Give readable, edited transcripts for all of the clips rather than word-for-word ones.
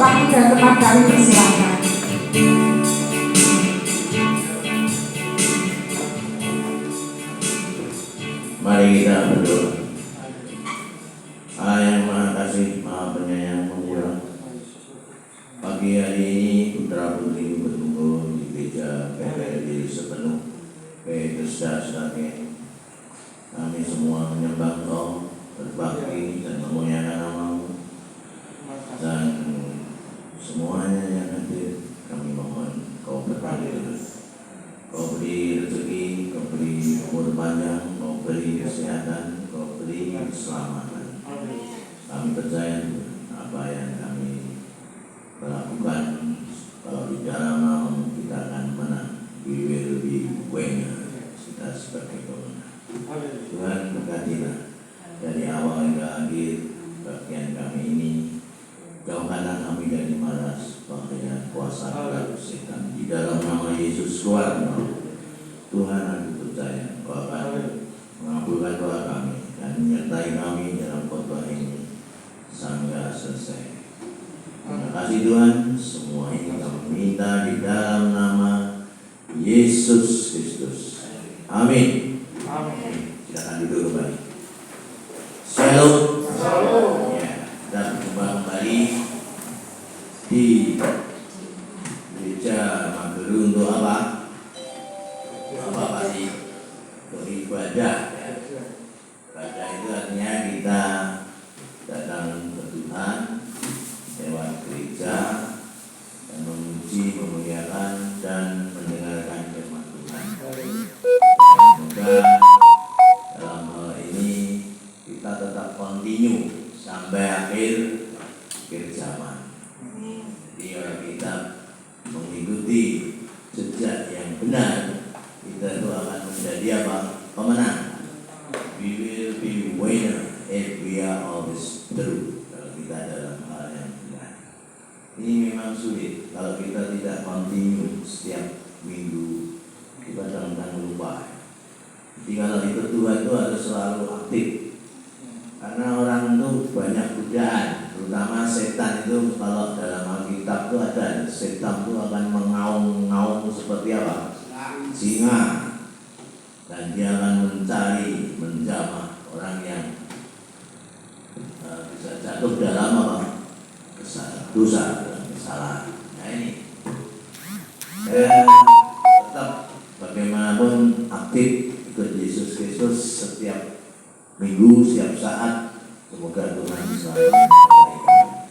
waktu dan tempat kami persilakan. Mari kita berdoa. Allah yang Maha Kasih, Maha Penyayang, Pemurah, pagi hari ini putra putri berkumpul di gereja PPRI sepenuh Petrus Dake. Kami semua menyembah Engkau, berbakti dan memuliakan nama-Mu, dan semuanya yang hadir kami mohon Kau berkati terus. Kau beri rezeki, Kau beri umur panjang, Kau beri kesehatan, Kau beri keselamatan. Kami percaya apa yang kami lakukan, kalau di dalam nama kita akan menang. We will be winner. Kita sebagai pemenang. Tuhan berkatilah dari awal hingga akhir bagian kami ini. Jauhkanlah kami dari malas, bahaya, kuasa gelap setan. Di dalam nama Yesus keluar. Tuhan, aku percaya Kau akan mengabulkan doa kami dan menyertai kami dalam khotbah ini sampai selesai. Terima kasih Tuhan. Semua ini kami minta di dalam nama Yesus Kristus. Amin. Amin. Silakan duduk kembali. Shalom. Ya, kita berjumpa kembali di gereja Mageru untuk apa? Apa pasti? Beribadah. Ya. Ibadah itu artinya kita datang ke Tuhan lewat gereja dan memuji, memuliakan dan mendengarkan firman Tuhan. Semoga dalam hal ini kita tetap continue sampai akhir zaman. Jadi kalau kita mengikuti jejak yang benar, kita itu akan menjadi apa? Pemenang. We will be winner if we are always true. Kalau kita dalam hal yang benar. Ini memang sulit kalau kita tidak continue setiap minggu, kita kadang-kadang lupa. Jadi kalau itu Tuhan itu harus selalu aktif. Karena orang itu banyak godaan, terutama setan itu. Kalau dalam Alkitab itu ada, setan itu akan mengaum-ngaum seperti apa? Singa. Dan dia akan mencari, menjamah orang yang bisa jatuh dalam apa? Dosa dan kesalahan. Nah ini saya tetap bagaimanapun aktif ikut Yesus Kristus setiap minggu, setiap saat. Semoga Tuhan selalu memberkati.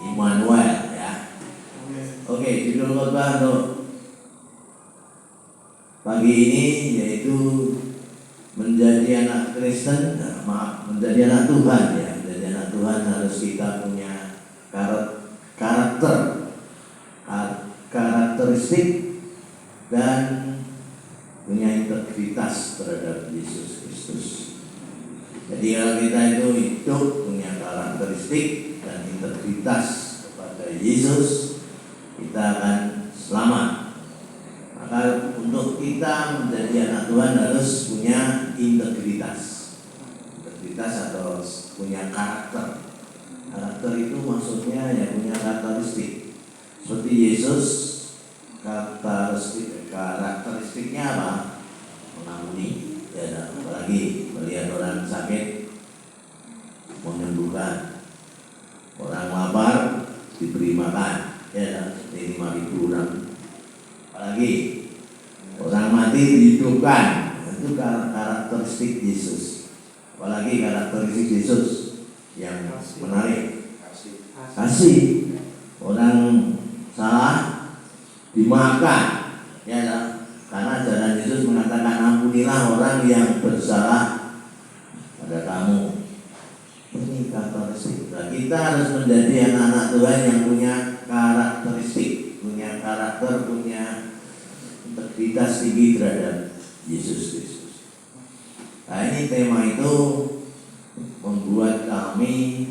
Immanuel ya. Oke, judul khotbah untuk pagi ini yaitu menjadi anak Kristen, menjadi anak Tuhan ya. Menjadi anak Tuhan harus kita punya karakteristik dan punya integritas terhadap Yesus Kristus. Jadi kalau kita itu hidup punya karakteristik dan integritas kepada Yesus, kita akan selamat. Maka untuk kita menjadi anak Tuhan harus punya integritas atau punya karakter. Karakter itu maksudnya ya punya karakteristik. Seperti Yesus, karakteristiknya apa? Mengampuni. Ya, apalagi melihat orang sakit menyembuhkan, orang lapar diberi makan. Ya, seperti 5.000 orang. Apalagi orang mati dihidupkan. Itu karakteristik Yesus. Apalagi karakteristik Yesus yang menarik, kasih. Orang salah dimaafkan, ya, karena ajaran Yesus mengatakan ampunilah orang yang bersalah pada kamu. Ini karakteristik. Nah, kita harus menjadi anak-anak Tuhan yang punya karakteristik, punya karakter, punya integritas tinggi terhadap Yesus Kristus. Nah, ini tema itu membuat kami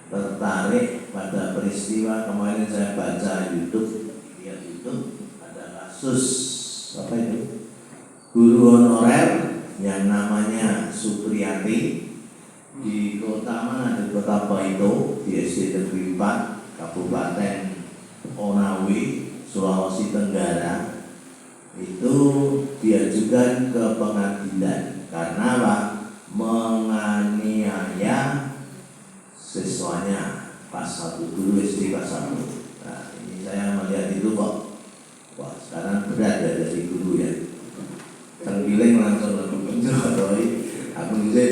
tertarik pada peristiwa kemarin. Saya baca YouTube, lihat YouTube, ada kasus apa itu? Guru honorer yang namanya Supriyati di pertama di Kota Baito di SD Negeri 4 Kabupaten Konawe, Sulawesi Tenggara. Itu diajukan ke pengadilan karena apa? Menganiaya siswanya kelas 1, dulu SD kelas 1. Nah, ini saya melihat itu kok, wah sekarang berat ya dari guru ya. Tenggiling langsung lebih kencang, aku bisa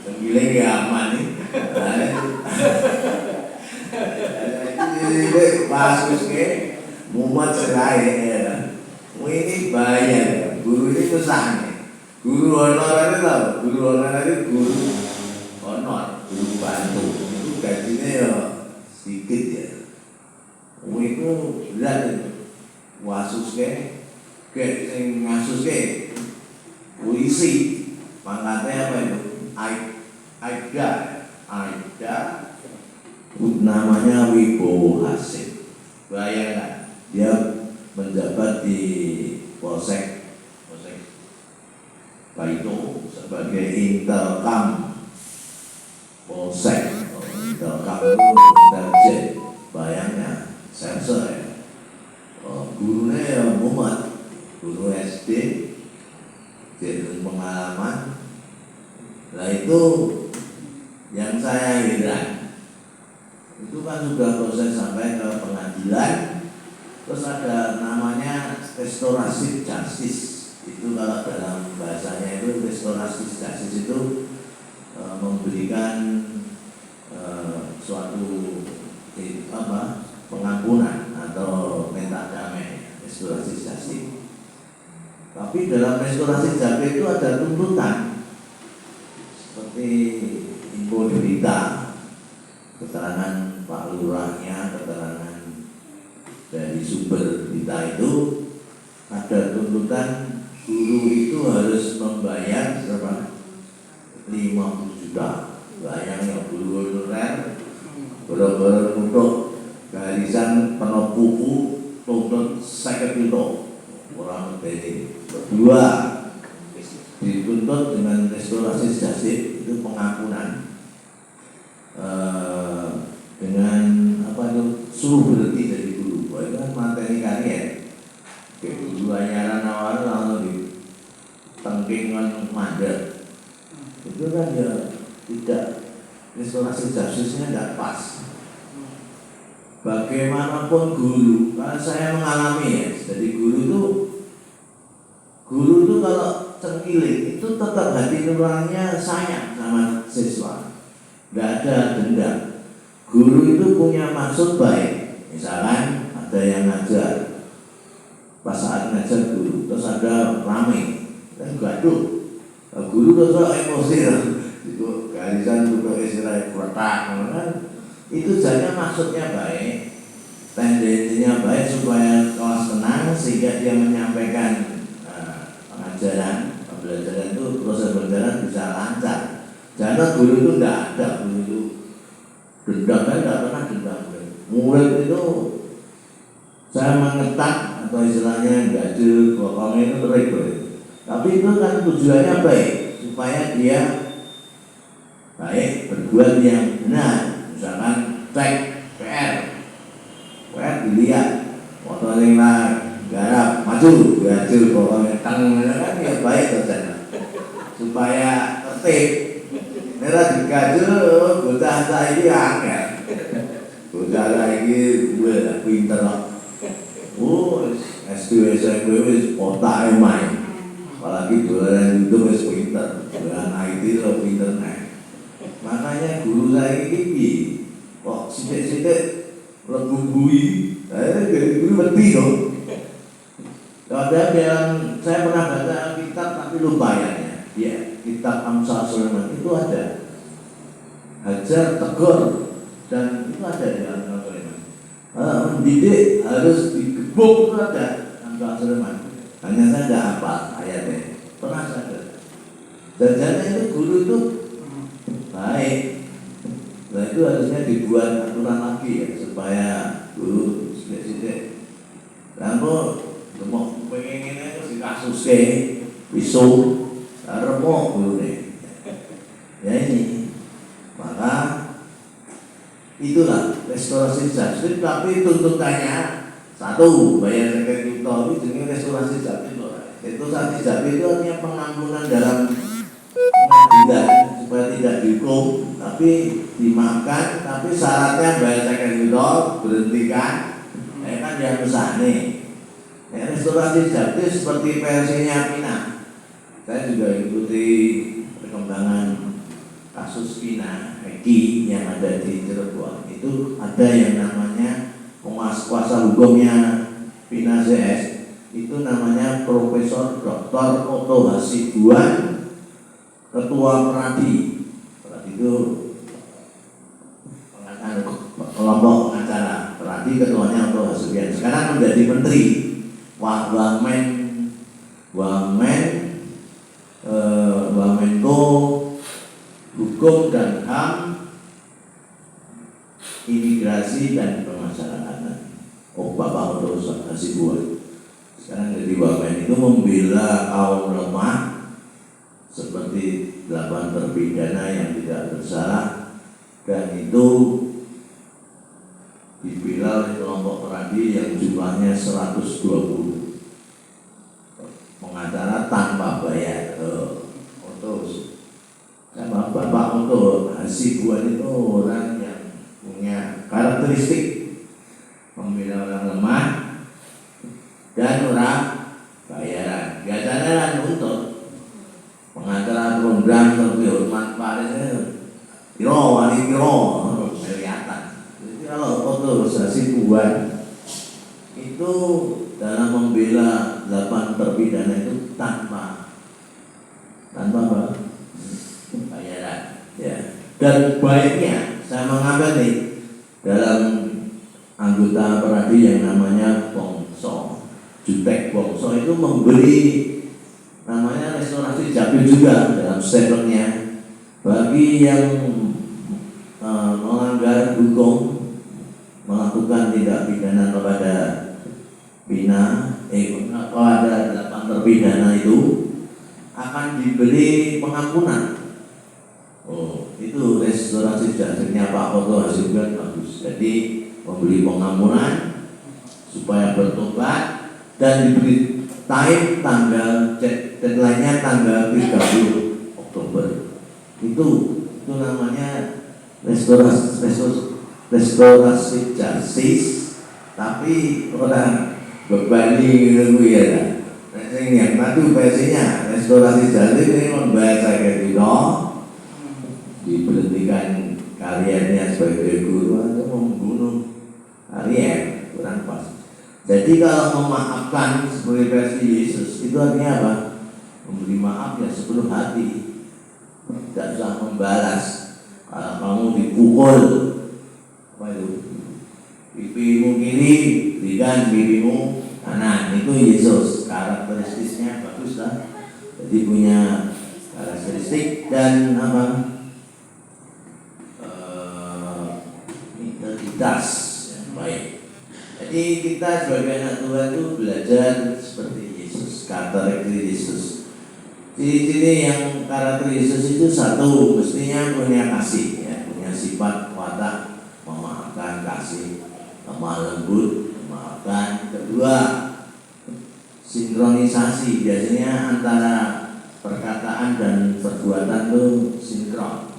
tenggiling ya aman nih. Ini pasus ke mumat serai ya. Ini bahaya ya. Guru ini susah nih. Guru honor itu apa? Guru honor itu guru honor, guru bantu. Itu gajinya ya sedikit ya. Itu berat itu. Wasus ke sing ngasus ke polisi. Pangkatnya apa itu? Aida, namanya Wibowo Hasim. Bayangkan dia menjabat di Polsek Baito sebagai Intelkam Polsek. Intelkam itu intelijen. Bayangnya sensor ya. Gurunya ya Muhammad, guru SD, jadi pengalaman. Nah itu yang saya heran. Itu kan sudah proses sampai ke pengadilan. Terus ada namanya restoratif justice. Itu kalau dalam bahasanya itu restoratif justice itu memberikan suatu pengampunan atau minta damai, restoratif justice. Tapi dalam restoratif justice itu ada tuntutan seperti info berita, keterangan Pak Lurahnya, keterangan dari sumber berita itu, ada tuntutan guru itu harus membayar berapa? 50 juta. Bayangnya guru honorer bener-bener untuk garisan penopuku tuntut 50 juta. Orang medeni. Kedua, dituntut dengan restorasi justice itu pengampunan dengan apa itu suruh berhenti dari guru. Wah itu kan materi kalian. Guru anyaran awal lalu ditengkingan mandek. Itu kan ya tidak, restorasi justice-nya tidak pas. Bagaimanapun guru, kalau saya mengalami ya, jadi guru itu kalau cengkiling itu tetap hati nuraninya sayang sama siswa, nggak ada dendam. Guru itu punya maksud baik, misalkan ada yang ngajar, pas saat ngajar guru, terus ada rame, dan gaduh. Guru terus emosi, itu garisan untuk istilah kotak, kan? Itu saja maksudnya baik, tendensinya baik supaya kelas tenang sehingga dia menyampaikan pengajaran, pembelajaran itu proses pembelajaran bisa lancar. Jangan guru itu tidak ada, guru itu dendam, saya tidak pernah dendam. Murid itu saya mengetak atau istilahnya gajil, pokoknya itu terik. Tapi itu kan tujuannya baik, supaya dia baik berbuat yang benar. Misalkan cek PR dilihat, foto yang garap, maju, gajil, pokoknya kan ya baik saja. Supaya tertib. Mereka digajil, bocah saya ini angker. Bocah saya ini gue pinter. SD SMP wis otaknya main. Apalagi dolanan itu wis pinter, dolanan IT lo pinter nih. Makanya guru saya ini kok sidik-sidik legumbui, jadi guru mati dong. Ada yang saya pernah baca kitab tapi lupa ya, kitab Amsal Sulaiman itu ada hajar, tegur, dan itu ada di Amsal Sulaiman. Mendidik harus digebuk itu ada Amsal Sulaiman. Hanya saya tidak hafal ayatnya, pernah saja. Dan jangan itu guru itu baik. Nah itu harusnya dibuat aturan lagi ya supaya guru sidik-sidik. Lalu mau pengennya itu dikasusnya pisau remuk guru nih. Ya ini, maka Itulah restorasi justice, tapi tuntutannya satu, bayar zakat fitrah itu jenis restorasi justice. Restorasi justice itu artinya pengampunan dalam pengadilan supaya tidak dihukum, tapi dimaafkan, tapi syaratnya bayar zakat fitrah, berhentikan, kan dia besar nih. Restorasi justice seperti versinya Pina. Saya juga ikuti perkembangan kasus Pina Eki yang ada di Cirebon. Itu ada yang namanya kuasa hukumnya Pina CS, itu namanya Profesor Dr. Otto Hasibuan, Ketua Peradi. Peradi itu kelompok pengacara. Peradi ketuanya Otto Hasibuan. Sekarang menjadi Menteri Wamenko Hukum dan HAM, Imigrasi dan Pemasyarakatan. Bapak Otto Hasibuan sekarang jadi Wamen, itu membela kaum lemah seperti 8 terpidana yang tidak bersalah, dan itu dibela oleh kelompok Peradi yang jumlahnya 120 pengacara tanpa bayar. Bapak Otto Hasibuan itu orang yang punya karakteristik membela orang lemah dan orang bayaran. Biasanya kan untuk pengacara program terhormat Paris wali kelihatan. Jadi kalau Otto Hasibuan itu dalam membela 8 terpidana itu tanpa bayaran, ya. Dan baiknya saya mengambil nih dalam anggota Peradi yang namanya Bongso, Jutek Bongso itu memberi namanya restorasi justice juga dalam statementnya bagi yang melanggar hukum, melakukan tindak pidana kepada kepada 8 terpidana itu akan diberi pengampunan. Itu restorasi justice-nya Pak Otto Hasibuan bagus. Jadi memberi pengampunan supaya bertobat dan diberi time deadline-nya tanggal 30 Oktober. Itu namanya restorasi justice, tapi orang berbanding gitu ya. Yang tadi versinya restorasi justice ini membayar zakat fitrah, diberhentikan karirnya sebagai guru atau membunuh karier, kurang pas. Jadi kalau memaafkan sebagai versi Yesus itu artinya apa? Memberi maaf ya sepenuh hati, tidak usah membalas. Kalau kamu dipukul, apa itu? Pipimu kiri, berikan pipimu kanan. Itu Yesus, karakteristiknya bagus lah. Jadi punya karakteristik dan apa? Integritas yang baik. Jadi kita sebagai anak Tuhan itu belajar seperti Yesus, karakteristik Yesus. Ciri-ciri yang karakter Yesus itu satu, mestinya punya kasih, ya, punya sifat watak memaafkan, kasih, lemah lembut, memaafkan. Kedua, sinkronisasi, biasanya antara perkataan dan perbuatan itu sinkron.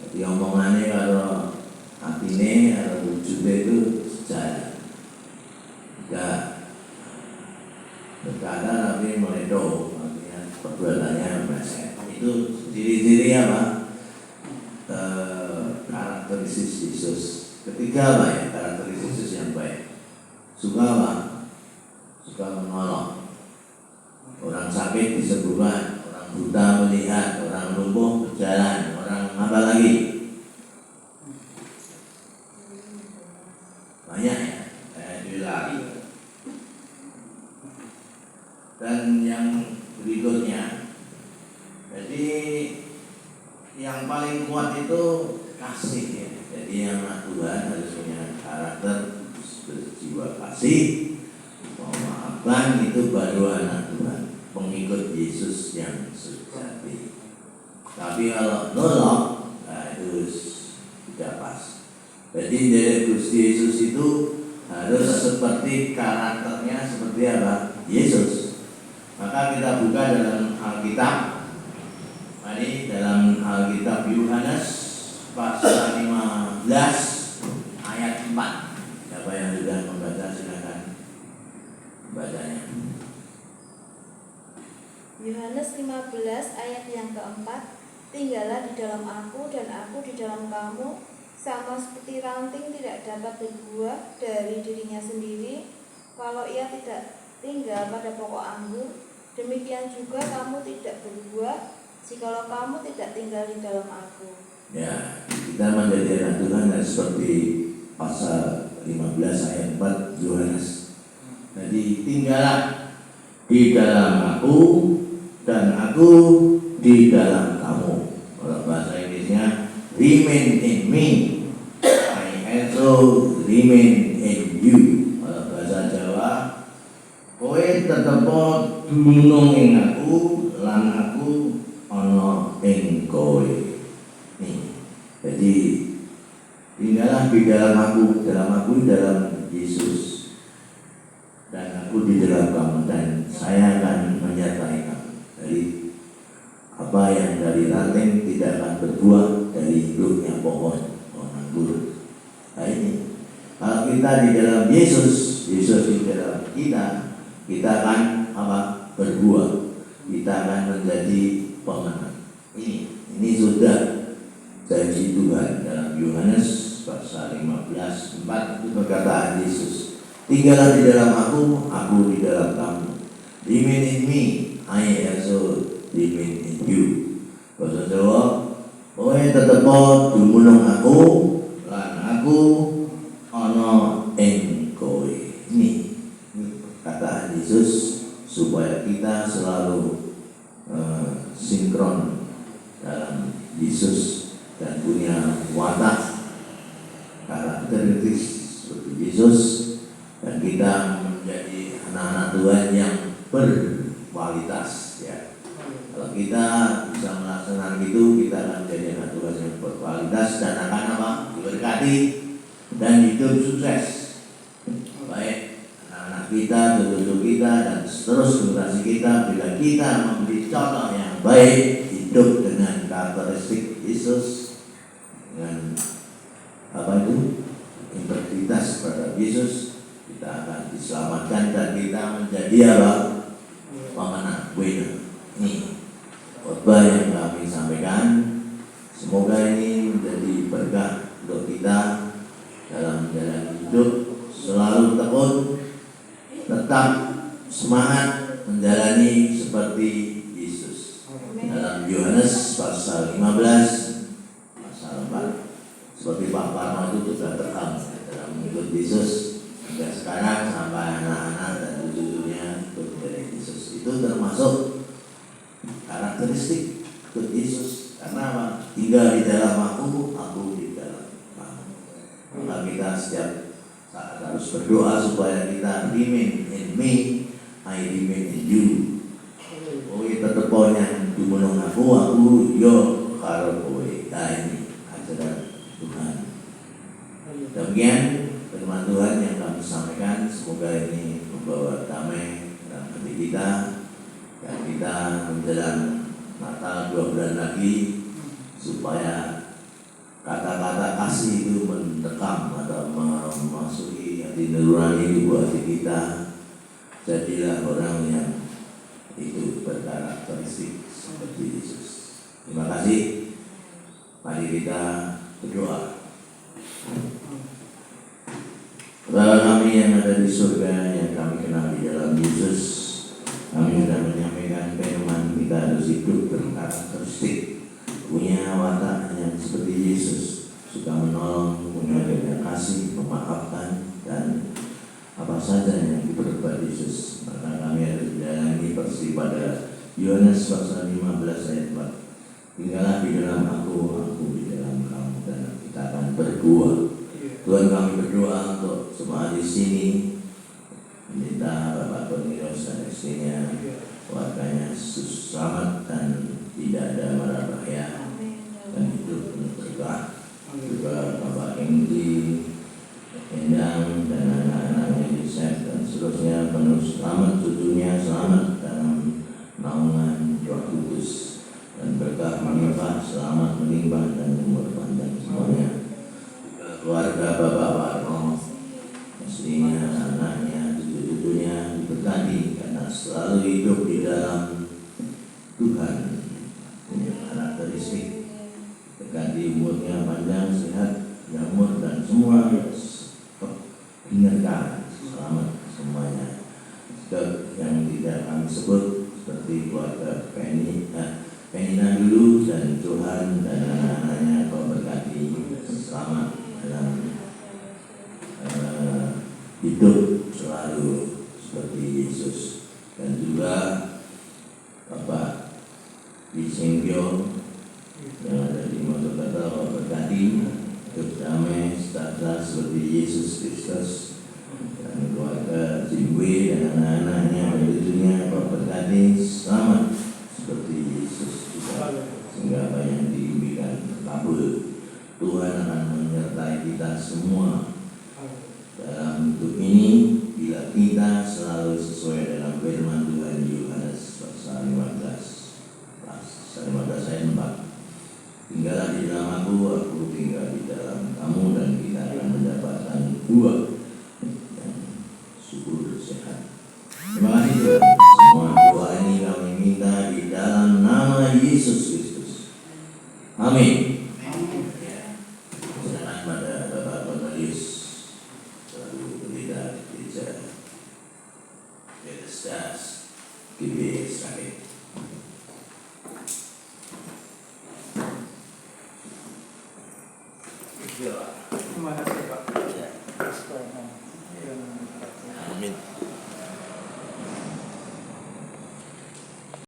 Jadi omongannya kalau hatinya atau wujudnya itu sejalan. Enggak berkata tapi meledo, artinya perbuatannya meleset. Itu ciri-ciri apa? Karakteristik Yesus. Ketiga apa ya? Karakteristik Yesus yang baik. Suka apa? Suka menolong. Orang sakit disembuhkan, orang buta melihat, orang lumpuh berjalan, orang apa lagi? Banyak ya, dilari. Dan yang berikutnya, jadi yang paling kuat itu kasih ya. Jadi yang anak Tuhan harus punya karakter berjiwa kasih, memaafkan, itu baru anak Tuhan, pengikut Yesus yang sejati. Tapi kalau nolok, nah itu tidak pas. Jadi dari Gusti Yesus itu harus seperti karakternya seperti apa? Yesus. Maka kita buka dalam Alkitab. Mari dalam Alkitab Yohanes pasal 15 ayat 4. Siapa yang sudah membaca silakan bacanya. Yohanes 15 ayat yang keempat, tinggallah di dalam aku dan aku di dalam kamu, sama seperti ranting tidak dapat berbuah dari dirinya sendiri kalau ia tidak tinggal pada pokok anggur, demikian juga kamu tidak berbuah jikalau kamu tidak tinggal di dalam aku. Ya, kita menjadi anak Tuhan dan seperti pasal 15 ayat 4 Yohanes. Jadi tinggallah di dalam aku dan aku di dalam kamu. Kalau bahasa Inggrisnya remain in me, I also remain in you. Kalau bahasa Jawa, kowe tetep dumunung ing aku lan aku ana ing kowe. Nih, jadi tinggallah di dalam aku dalam Yesus, dan aku di dalam kamu, dan saya akan menyertai kamu. Dari apa yang dari ranting tidak akan berbuah dari hidupnya pohon anggur. Nah ini, kalau kita di dalam Yesus di dalam kita akan apa? Berbuah. Kita akan menjadi pemenang. Ini sudah janji Tuhan dalam Yohanes pasal 15 4 itu perkataan Yesus. Tinggallah di dalam aku di dalam kamu. Remain in me, I also remain in you. Bahasa Jawa, kowe tetep dumunung aku lan aku ana ing kowe. Ini perkataan Yesus supaya kita selalu sinkron dalam Yesus dan punya watak karakteristik seperti Yesus, dan kita menjadi anak-anak Tuhan yang berkualitas ya. Kalau kita bisa melaksanakan itu, kita akan menjadi anak Tuhan yang berkualitas dan akan apa? Diberkati dan hidup sukses. Baik anak-anak kita, cucu kita, dan terus generasi kita, bila kita memberi contoh yang baik, hidup dengan karakteristik Yesus, dengan apa itu? Integritas pada Yesus, kita akan diselamatkan dan kita menjadi apa? Pemenang, winner. Ini khotbah yang kami sampaikan. Semoga ini menjadi berkah untuk kita dalam menjalani hidup, selalu tekun, tetap semangat menjalani seperti Yesus. Dalam Yohanes pasal 15 pasal 4, seperti Pak Parno itu sudah terekam dalam hidup Yesus hingga sekarang sampai anak-anak dan cucu-cucunya ikut dari Yesus. Itu termasuk karakteristik ikut Yesus. Karena apa? Tinggal di dalam aku di dalam kamu. Maka kita setiap saat harus berdoa supaya kita remain in me, I remain in you. Kowe tetep yang dumunung aku yo karo kowe. Nah ini ajaran Tuhan. Demikian firman Tuhan yang kami sampaikan. Semoga ini membawa damai dalam hati kita, dan kita menjelang Natal 2 bulan lagi, supaya kata-kata kasih itu mendekam atau memasuki hati nurani ibu hati kita. Jadilah orang yang itu berkarakteristik seperti Yesus. Terima kasih. Mari kita berdoa. Bapa kami yang ada di surga, yang kami kenal di dalam Yesus, kami sudah menyampaikan firman kita harus hidup berkarakteristik, punya watak yang seperti Yesus, suka menolong, punya banyak kasih, memaafkan, dan apa saja yang diperbuat Yesus. Maka kami harus menjalani persis pada Yohanes pasal 15 ayat 4. Tinggallah di dalam aku di dalam kamu, dan kita akan berbuah. Tuhan, kami berdoa untuk semua di sini, minta Bapak Tornios dan istrinya, keluarganya selamat dan tidak ada mara bahaya, dan hidup penuh berkah. Juga Bapak Engli, keluarga Bapak Warno, istrinya, anaknya, cucu-cucunya diberkati karena selalu hidup di dalam Tuhan, punya karakteristik, berkati umurnya panjang, sehat, jamur dan semua hindarkan selamat semuanya. Yang tidak kami sebut seperti keluarga Penina dulu dan Tuhan dan anak-anaknya kau berkati selamat dalam hidup selalu seperti Yesus. Dan juga Bapak Wisengkyo yang ada di Mojokerto kau berkati hidup damai sejahtera seperti Yesus Kristus. Dan keluarga Zimbwe dan anak-anaknya dan cucunya kau berkati selamat seperti Yesus juga, sehingga apa yang diimpikan kabul. Tuhan akan menyertai kita semua dalam hidup ini bila kita selalu sesuai dengan firman Tuhan Yohanes pasal 15 ayat 4. Tinggallah di dalam aku tinggal di dalam kamu, dan kita akan mendapatkan buah yang subur sehat. Terima kasih Tuhan. Semua doa ini kami minta di dalam nama Yesus Kristus. Amin. Silakan pada Bapak Cornelius selalu berlidah gereja Bethesda GB Sragen. Terima kasih Pak.